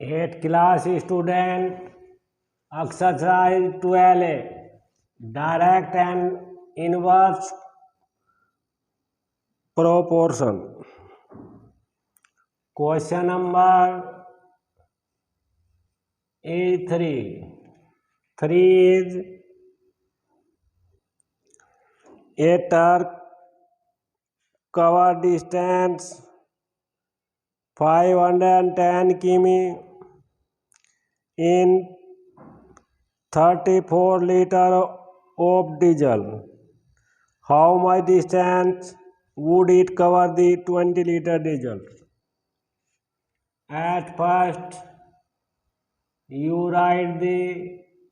8th class student exercise 12 direct and inverse proportion. Question number is 3. 3 is a Turk cover distance 510 km in 34 liter of diesel. How much distance would it cover the 20 liter diesel? At first, you write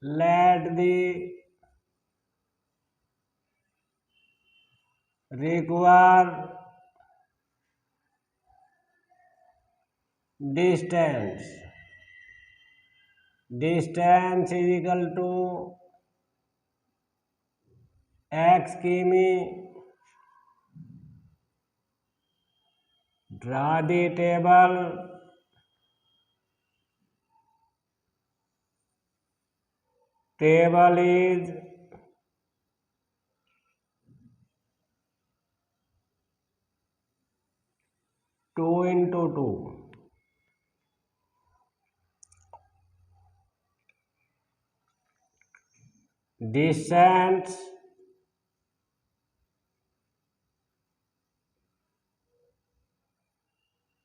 let the required distance. Distance is equal to x km. Draw the table. Table is 2 into 2. Distance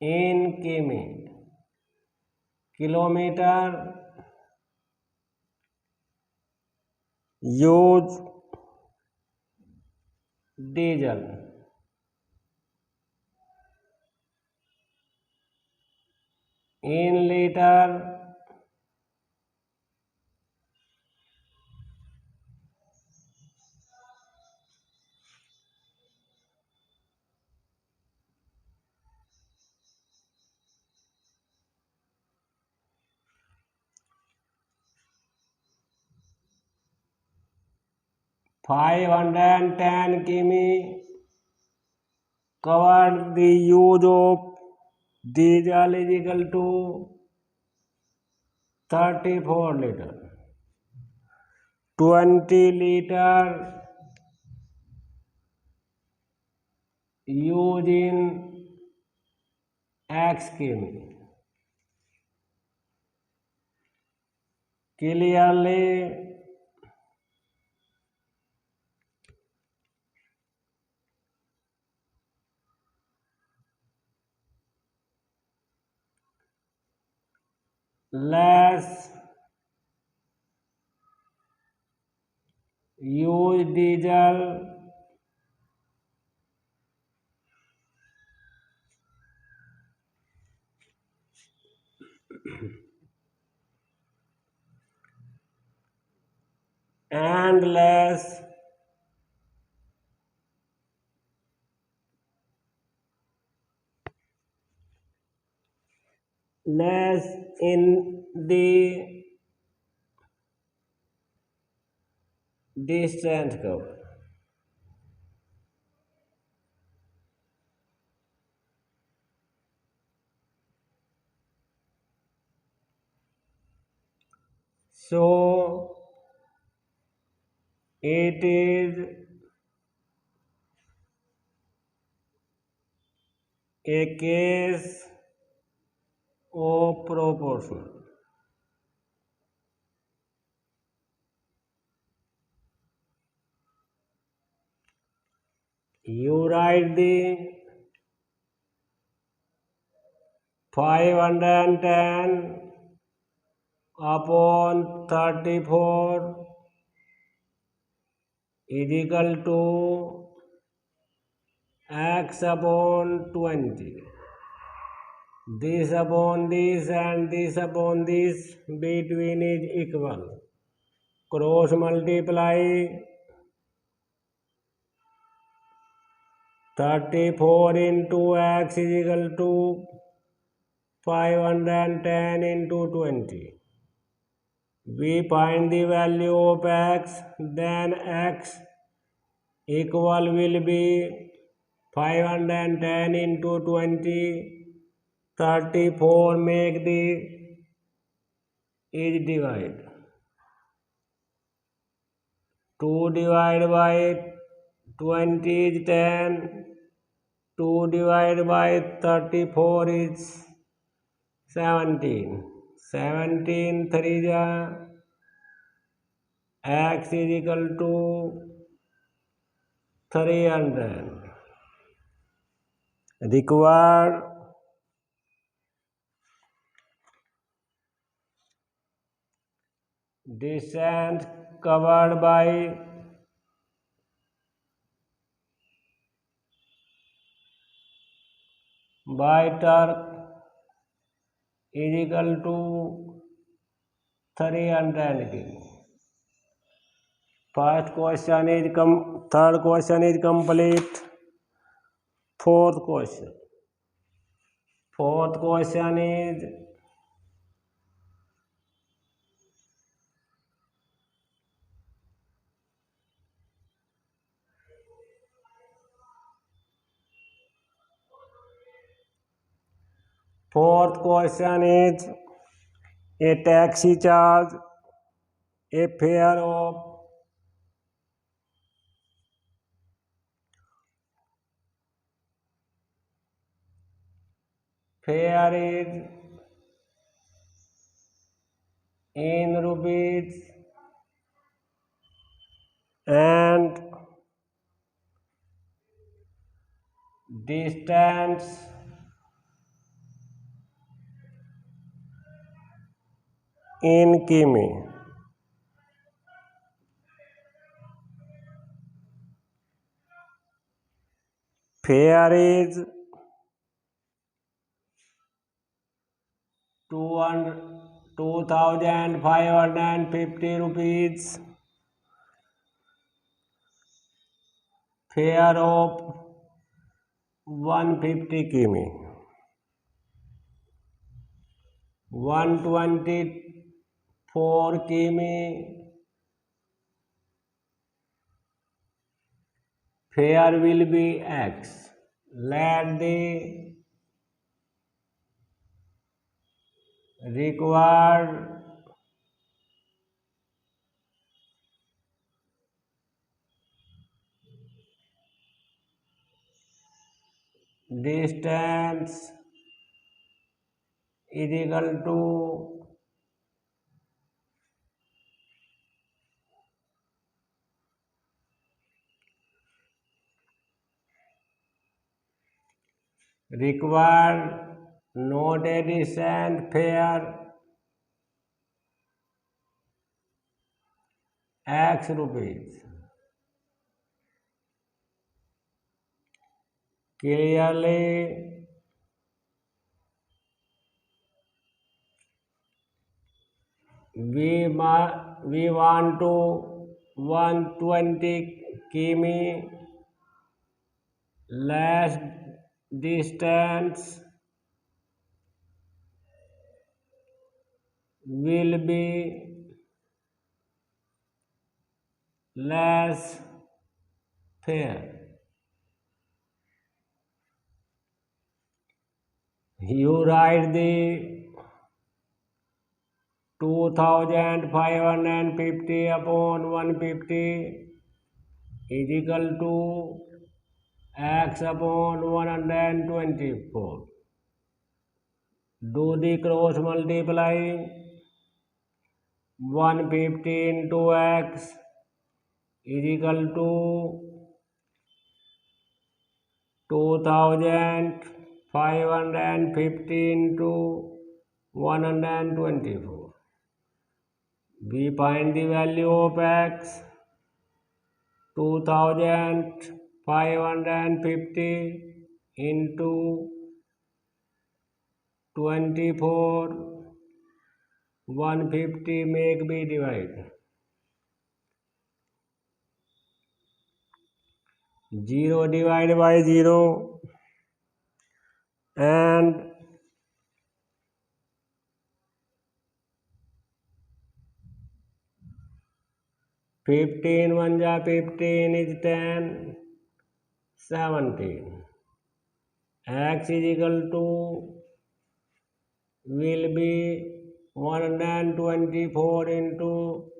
in km. Kilometer. Use diesel. In liter. Five 510 km covered. The use of diesel is equal to 34 liter. 20 liter used in x km. Clearly less use diesel and less in the distance covered. So it is a case of proportional. You write the 510 upon 34 is equal to x upon 20. This upon this and this upon this between is equal. Cross multiply 34 into x is equal to 510 into 20. We find the value of x, then x equal will be 510 into 20. 34 make the is divide. 2 divided by 20 is 10. 2 divided by 34 is 17. 17 3 x is equal to 300. Required distance covered by turf is equal to 300 km. Third question is complete. Fourth question is a taxi charge a fare of is in rupees and distance in km. Fare is 2,550 rupees. Fare of 150 km. 124 km. Fare will be x. Let the required distance is equal to required not a distance fare x rupees. Clearly we want to 120 km less distance will be less fare. You write the 2,550 upon 150 is equal to x upon 124. Do the cross multiply. 150 into x is equal to 2,550 into 124. We find the value of x. 2,550 into 24. 150 make be divide. 0 divided by 0 and 15 1 ja 15 is 10. 17. X is equal to will be 124 into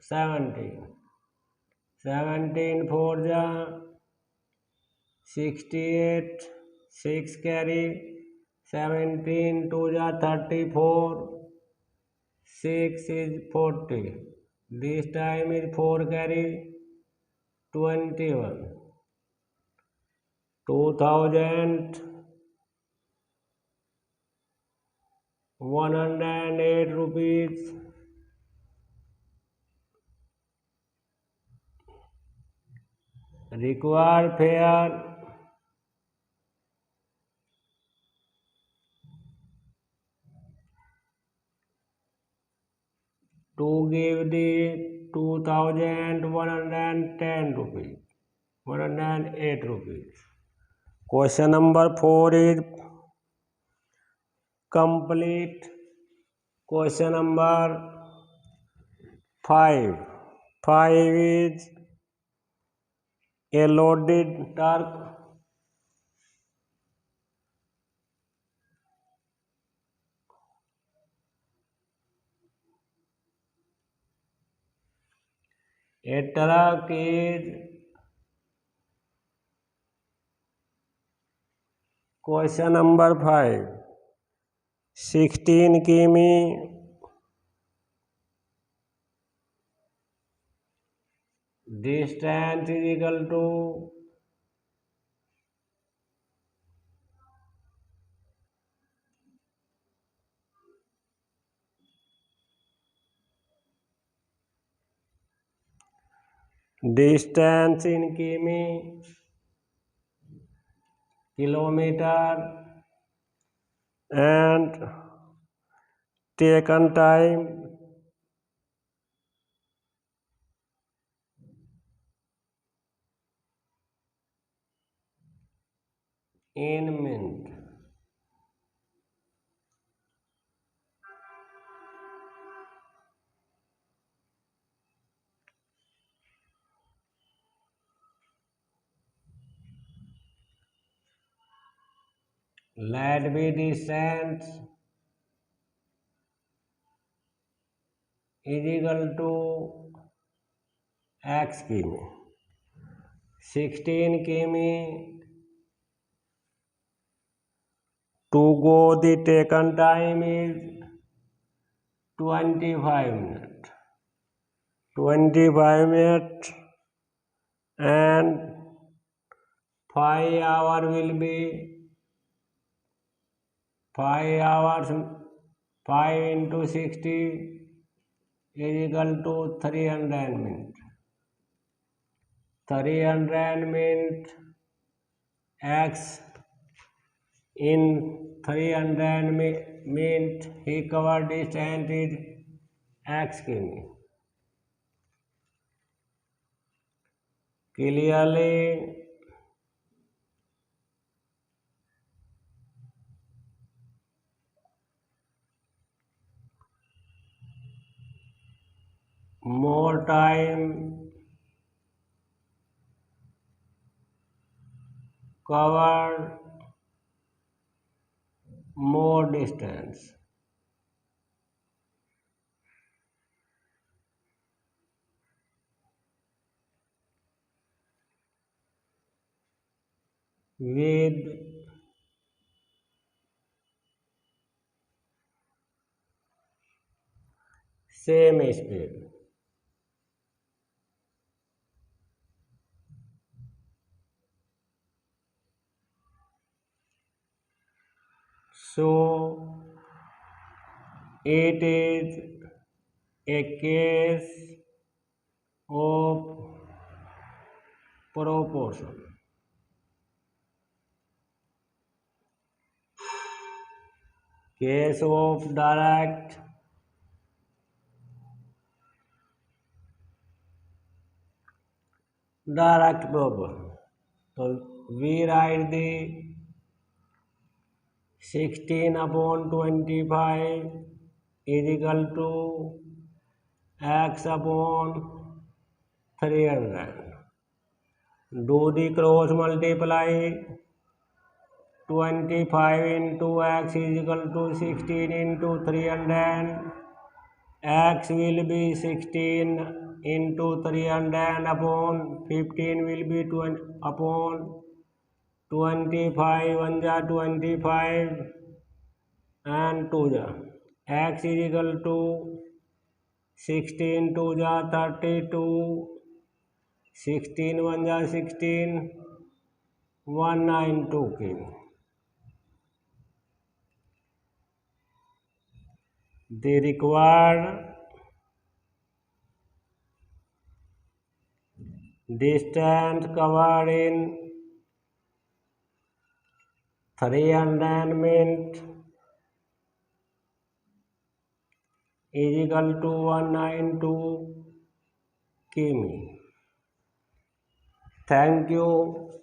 17. 17 4 जा 68, 6 carry, 17 2 जा 34, 6 is 40. This time is 4 carry, 21. 2,108 rupees. Required fare to give the 2,110 rupees, 108 rupees. Question number 4 is complete. Question number 5. 5 is a loaded truck. A truck is question number 5. 16 km. Distance is equal to distance in kilometer and taken time in minute. Let be distance is equal to x km. 16 km to go, the taken time is 25 minutes. 25 minutes and 5 hours will be 5 hours. 5 into 60 is equal to 300 minutes. 300 minutes x in 300 minutes he covered distance is x km. Clearly more time covered, more distance. With same speed. So it is a case of proportion. Case of direct proportion. So we write the 16/25 is equal to x/300. Do the cross multiply. 25 into x is equal to 16 into 300. X will be 16 into 300 upon 15 will be 20 upon 25. 1 ja 25 and 2 ja. X is equal to 16 2 ja 32. 16 1 ja 16. 192 kg. The required distance covered in 300 minutes is equal to 192 km. Thank you.